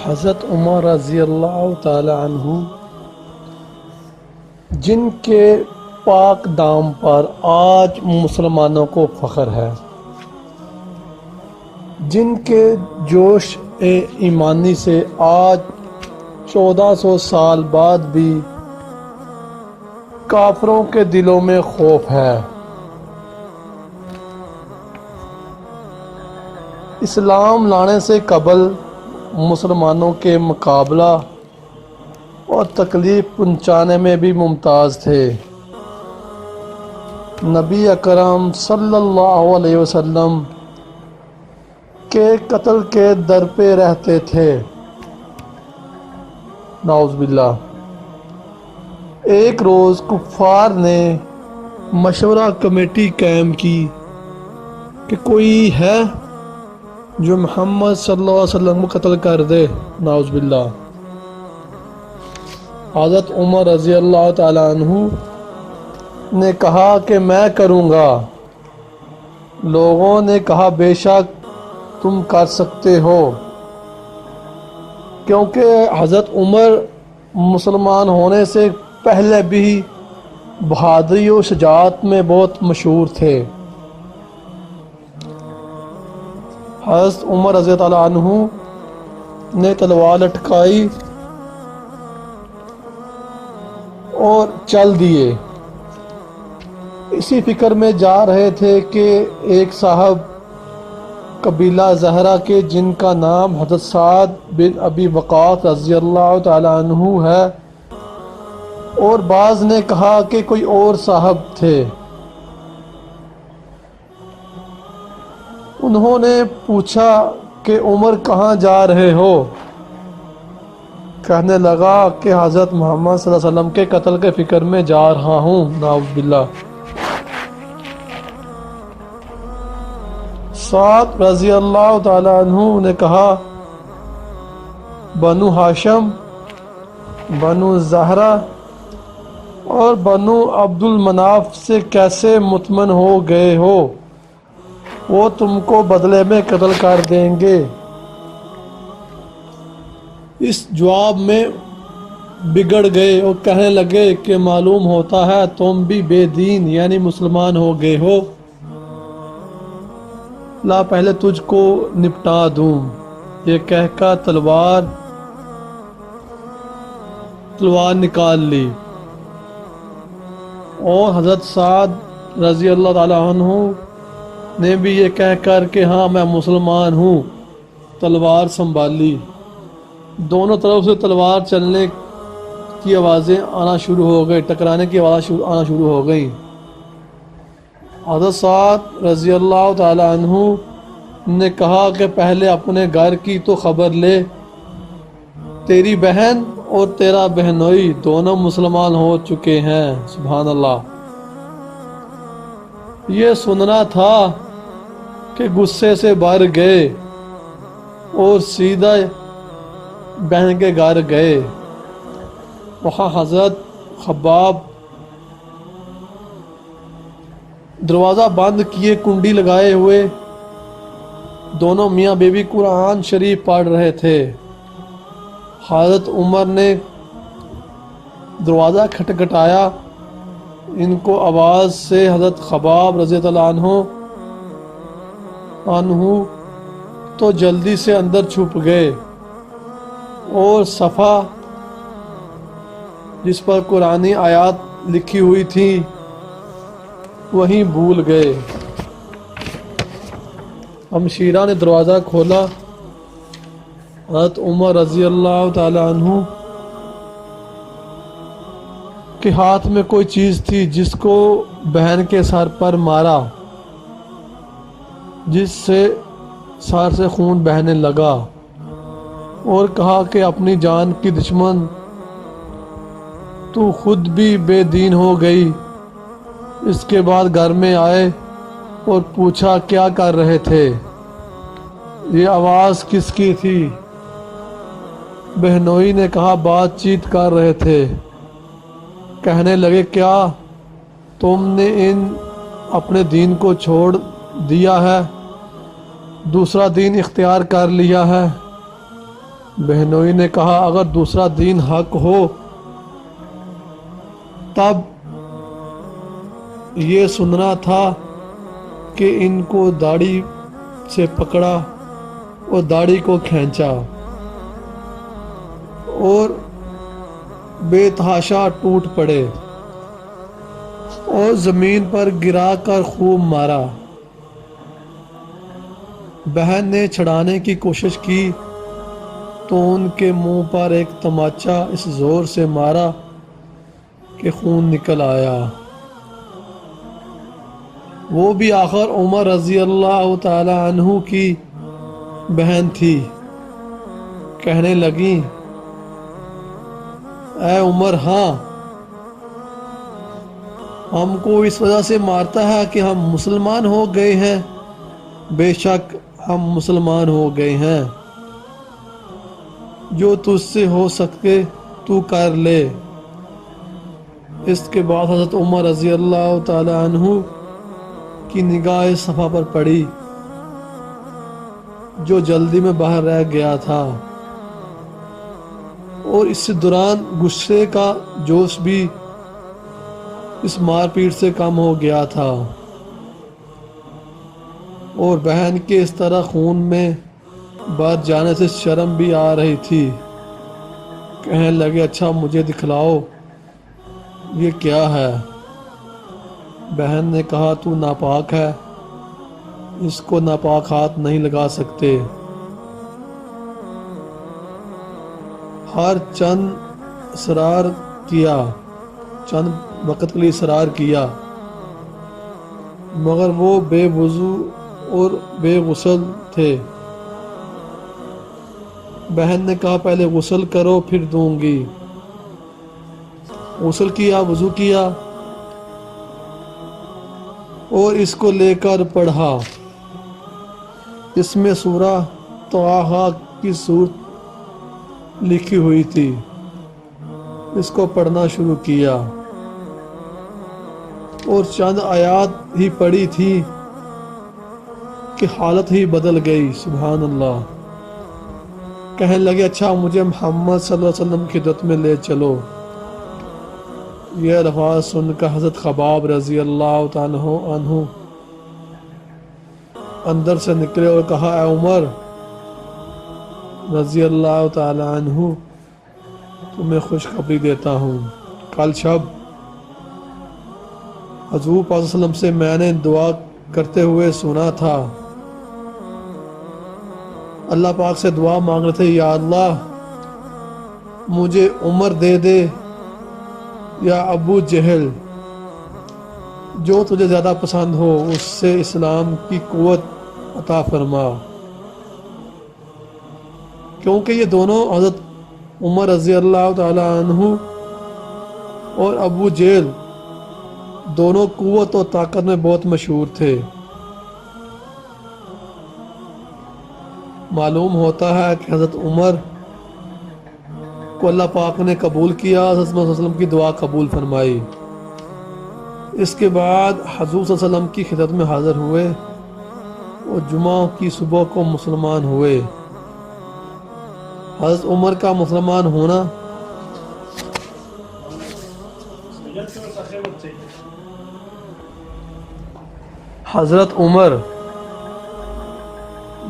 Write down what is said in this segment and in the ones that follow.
حضرت عمر رضی اللہ تعالی عنہ جن کے پاک دام پر آج مسلمانوں کو فخر ہے، جن کے جوش ایمانی سے آج 1400 سال بعد بھی کافروں کے دلوں میں خوف ہے، اسلام لانے سے قبل مسلمانوں کے مقابلہ اور تکلیف پہنچانے میں بھی ممتاز تھے۔ نبی اکرم صلی اللہ علیہ وسلم کے قتل کے در پہ رہتے تھے، نعوذ باللہ۔ ایک روز کفار نے مشورہ کمیٹی قائم کی کہ کوئی ہے جو محمد صلی اللہ علیہ وسلم کو قتل کر دے، نعوذ باللہ۔ حضرت عمر رضی اللہ تعالیٰ عنہ نے کہا کہ میں کروں گا۔ لوگوں نے کہا بے شک تم کر سکتے ہو، کیونکہ حضرت عمر مسلمان ہونے سے پہلے بھی بہادری و شجاعت میں بہت مشہور تھے۔ حضرت عمر رضی اللہ عنہ نے تلوار لٹکائی اور چل دیے۔ اسی فکر میں جا رہے تھے کہ ایک صاحب قبیلہ زہرہ کے جن کا نام حضرت سعد بن ابی وقاص رضی اللہ تعالیٰ عنہ ہے، اور بعض نے کہا کہ کوئی اور صاحب تھے، انہوں نے پوچھا کہ عمر کہاں جا رہے ہو؟ کہنے لگا کہ حضرت محمد صلی اللہ علیہ وسلم کے قتل کے فکر میں جا رہا ہوں، نعوذ باللہ۔ سعد رضی اللہ تعالیٰ عنہ نے کہا بنو ہاشم، بنو زہرہ اور بنو عبد المناف سے کیسے مطمئن ہو گئے ہو؟ وہ تم کو بدلے میں قتل کر دیں گے۔ اس جواب میں بگڑ گئے اور کہنے لگے کہ معلوم ہوتا ہے تم بھی بے دین یعنی مسلمان ہو گئے ہو، لا پہلے تجھ کو نپٹا دوں۔ یہ کہہ کر تلوار نکال لی، اور حضرت سعد رضی اللہ تعالیٰ عنہ نے بھی یہ کہہ کر کہ ہاں میں مسلمان ہوں، تلوار سنبھالی۔ دونوں طرف سے تلوار چلنے کی آوازیں آنا شروع ہو گئی، ٹکرانے کی آواز آنا شروع ہو گئی۔ حضرت سعد رضی اللہ تعالی عنہ نے کہا کہ پہلے اپنے گھر کی تو خبر لے، تیری بہن اور تیرا بہنوئی دونوں مسلمان ہو چکے ہیں، سبحان اللہ۔ یہ سننا تھا کہ غصے سے بھر گئے اور سیدھا بہن کے گھر گئے۔ وہاں حضرت خباب دروازہ بند کیے کنڈی لگائے ہوئے دونوں میاں بیوی قرآن شریف پڑھ رہے تھے۔ حضرت عمر نے دروازہ کھٹکھٹایا، ان کو آواز سے حضرت خباب رضی اللہ عنہ تو جلدی سے اندر چھپ گئے، اور صفحہ جس پر قرآنی آیات لکھی ہوئی تھی وہیں بھول گئے۔ ہمشیرہ نے دروازہ کھولا۔ حضرت عمر رضی اللہ تعالی عنہ کے ہاتھ میں کوئی چیز تھی جس کو بہن کے سر پر مارا، جس سے سر سے خون بہنے لگا، اور کہا کہ اپنی جان کی دشمن تو خود بھی بے دین ہو گئی۔ اس کے بعد گھر میں آئے اور پوچھا کیا کر رہے تھے، یہ آواز کس کی تھی؟ بہنوئی نے کہا بات چیت کر رہے تھے۔ کہنے لگے کیا تم نے اپنے دین کو چھوڑ دیا ہے، دوسرا دین اختیار کر لیا ہے؟ بہنوئی نے کہا اگر دوسرا دین حق ہو تب یہ سننا تھا کہ ان کو داڑھی سے پکڑا اور داڑھی کو کھینچا اور بے تحاشا ٹوٹ پڑے اور زمین پر گرا کر خوب مارا۔ بہن نے چھڑانے کی کوشش کی تو ان کے منہ پر ایک تماچا اس زور سے مارا کہ خون نکل آیا۔ وہ بھی آخر عمر رضی اللہ تعالی عنہ کی بہن تھی۔ کہنے لگیں اے عمر، ہاں ہم کو اس وجہ سے مارتا ہے کہ ہم مسلمان ہو گئے ہیں؟ بے شک ہم مسلمان ہو گئے ہیں، جو تجھ سے ہو سکے تو کر لے۔ اس کے بعد حضرت عمر رضی اللہ تعالی عنہ کی نگاہ اس صفحہ پر پڑی جو جلدی میں باہر رہ گیا تھا، اور اس دوران غصے کا جوش بھی اس مار پیٹ سے کم ہو گیا تھا، اور بہن کے اس طرح خون میں بھر جانے سے شرم بھی آ رہی تھی۔ کہنے لگے اچھا مجھے دکھلاؤ یہ کیا ہے؟ بہن نے کہا تو ناپاک ہے، اس کو ناپاک ہاتھ نہیں لگا سکتے۔ ہر چند وقت کے لیے اصرار کیا، مگر وہ بے وضو اور بے غسل تھے۔ بہن نے کہا پہلے غسل کرو پھر دوں گی۔ غسل کیا، وضو کیا اور اس کو لے کر پڑھا۔ اس میں سورہ طٰہٰ کی صورت لکھی ہوئی تھی، اس کو پڑھنا شروع کیا اور چند آیات ہی پڑھی تھی کہ حالت ہی بدل گئی۔ سبحان اللہ۔ کہنے لگے اچھا مجھے محمد صلی اللہ علیہ وسلم کی خدمت میں لے چلو۔ یہ الفاظ سن کر حضرت خباب رضی اللہ تعالیٰ عنہ اندر سے نکلے اور کہا اے عمر رضی اللہ تعالیٰ عنہ، تمہیں خوشخبری دیتا ہوں، کل شب حضور پاک صلی اللہ علیہ وسلم سے میں نے دعا کرتے ہوئے سنا تھا۔ اللہ پاک سے دعا مانگ رہے تھے یا اللہ مجھے عمر دے دے یا ابو جہل، جو تجھے زیادہ پسند ہو اس سے اسلام کی قوت عطا فرما، کیونکہ یہ دونوں حضرت عمر رضی اللہ تعالی عنہ اور ابو جہل دونوں قوت اور طاقت میں بہت مشہور تھے۔ معلوم ہوتا ہے کہ حضرت عمر کو اللہ پاک نے قبول کیا، حضرت محمد صلی اللہ علیہ وسلم کی دعا قبول فرمائی۔ اس کے بعد حضور صلی اللہ علیہ وسلم کی خدمت میں حاضر ہوئے اور جمعہ کی صبح کو مسلمان ہوئے۔ حضرت عمر کا مسلمان ہونا حضرت عمر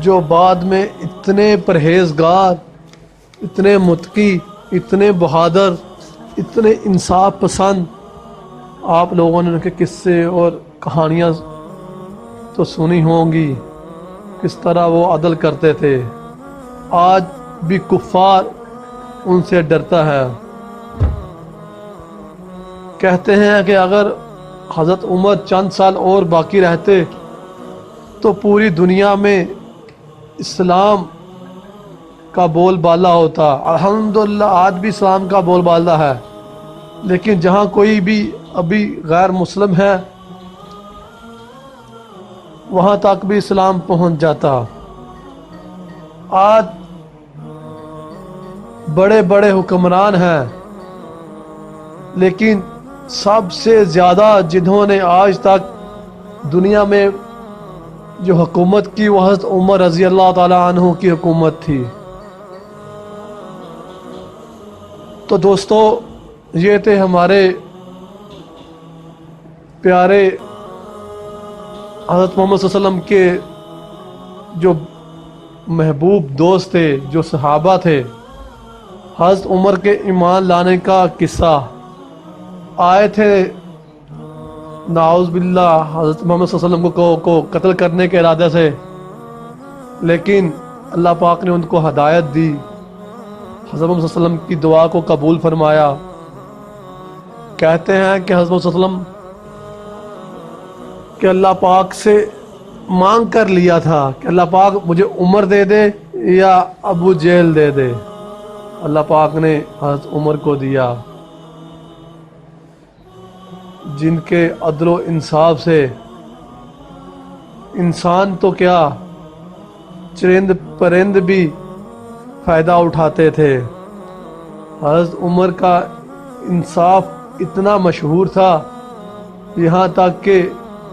جو بعد میں اتنے پرہیزگار، اتنے متقی، اتنے بہادر، اتنے انصاف پسند، آپ لوگوں نے ان کے قصے اور کہانیاں تو سنی ہوں گی، کس طرح وہ عدل کرتے تھے۔ آج بھی کفار ان سے ڈرتا ہے۔ کہتے ہیں کہ اگر حضرت عمر چند سال اور باقی رہتے تو پوری دنیا میں اسلام کا بول بالا ہوتا۔ الحمدللہ آج بھی اسلام کا بول بالا ہے، لیکن جہاں کوئی بھی ابھی غیر مسلم ہے وہاں تک بھی اسلام پہنچ جاتا۔ آج بڑے بڑے حکمران ہیں لیکن سب سے زیادہ جنہوں نے آج تک دنیا میں جو حکومت کی وہ حضرت عمر رضی اللہ تعالی عنہ کی حکومت تھی۔ تو دوستو یہ تھے ہمارے پیارے حضرت محمد صلی اللہ علیہ وسلم کے جو محبوب دوست تھے، جو صحابہ تھے۔ حضرت عمر کے ایمان لانے کا قصہ، آئے تھے نعوذ باللہ حضرت محمد صلی اللہ علیہ وسلم کو قتل کرنے کے ارادے سے، لیکن اللہ پاک نے ان کو ہدایت دی، حضرت محمد صلی اللہ علیہ وسلم کی دعا کو قبول فرمایا۔ کہتے ہیں کہ حضرت محمد صلی اللہ علیہ وسلم کہ اللہ پاک سے مانگ کر لیا تھا کہ اللہ پاک مجھے عمر دے دے یا ابو جہل دے دے۔ اللہ پاک نے حضرت عمر کو دیا، جن کے عدل و انصاف سے انسان تو کیا چرند پرند بھی فائدہ اٹھاتے تھے۔ حضرت عمر کا انصاف اتنا مشہور تھا، یہاں تک کہ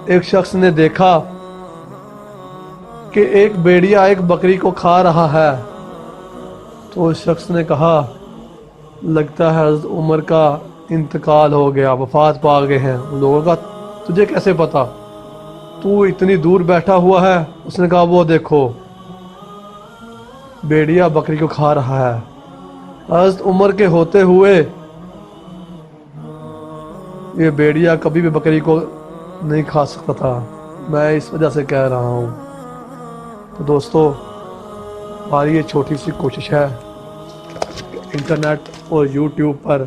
ایک شخص نے دیکھا کہ ایک بھیڑیا ایک بکری کو کھا رہا ہے، تو اس شخص نے کہا لگتا ہے حضرت عمر کا انتقال ہو گیا، وفات پا گئے ہیں۔ ان لوگوں کا تجھے کیسے پتا، تو اتنی دور بیٹھا ہوا ہے؟ اس نے کہا وہ دیکھو بھیڑیا بکری کو کھا رہا ہے۔ حضرت عمر کے ہوتے ہوئے یہ بھیڑیا کبھی بھی بکری کو نہیں کھا سکتا تھا، میں اس وجہ سے کہہ رہا ہوں۔ تو دوستو ہماری یہ چھوٹی سی کوشش ہے کہ انٹرنیٹ اور یوٹیوب پر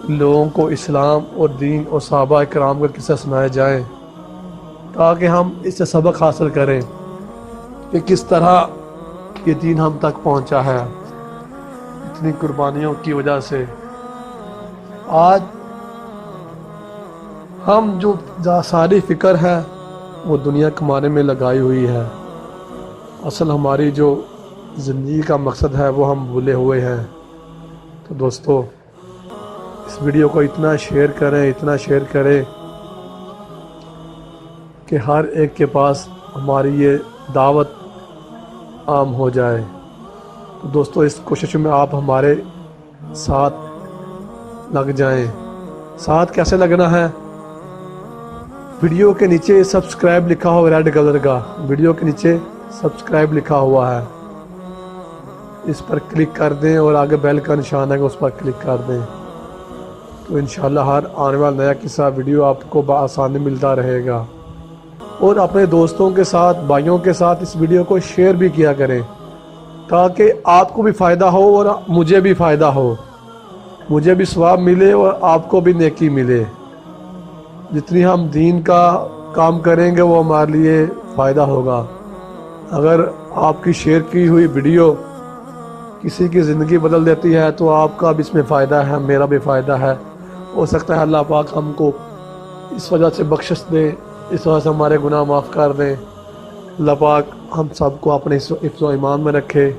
لوگوں کو اسلام اور دین اور صحابہ کرام کا قصہ سنائے جائیں، تاکہ ہم اس سے سبق حاصل کریں کہ کس طرح یہ دین ہم تک پہنچا ہے اتنی قربانیوں کی وجہ سے۔ آج ہم جو ساری فکر ہے وہ دنیا کمانے میں لگائی ہوئی ہے، اصل ہماری جو زندگی کا مقصد ہے وہ ہم بھولے ہوئے ہیں۔ تو دوستو اس ویڈیو کو اتنا شیئر کریں کہ ہر ایک کے پاس ہماری یہ دعوت عام ہو جائے۔ تو دوستو اس کوشش میں آپ ہمارے ساتھ لگ جائیں۔ ساتھ کیسے لگنا ہے؟ ویڈیو کے نیچے سبسکرائب لکھا ہوا ریڈ کلر کا، ویڈیو کے نیچے سبسکرائب لکھا ہوا ہے، اس پر کلک کر دیں اور آگے بیل کا نشان ہے کہ اس پر کلک کر دیں، تو انشاءاللہ ہر آنے والا نیا قصہ ویڈیو آپ کو بآسانی ملتا رہے گا۔ اور اپنے دوستوں کے ساتھ، بھائیوں کے ساتھ اس ویڈیو کو شیئر بھی کیا کریں، تاکہ آپ کو بھی فائدہ ہو اور مجھے بھی فائدہ ہو، مجھے بھی ثواب ملے اور آپ کو بھی نیکی ملے۔ جتنی ہم دین کا کام کریں گے وہ ہمارے لیے فائدہ ہوگا۔ اگر آپ کی شیئر کی ہوئی ویڈیو کسی کی زندگی بدل دیتی ہے تو آپ کا بھی اس میں فائدہ ہے، میرا بھی فائدہ ہے۔ ہو سکتا ہے اللہ پاک ہم کو اس وجہ سے بخشش دے، اس وجہ سے ہمارے گناہ معاف کر دیں۔ اللہ پاک ہم سب کو اپنے حفظ و ایمان میں رکھے۔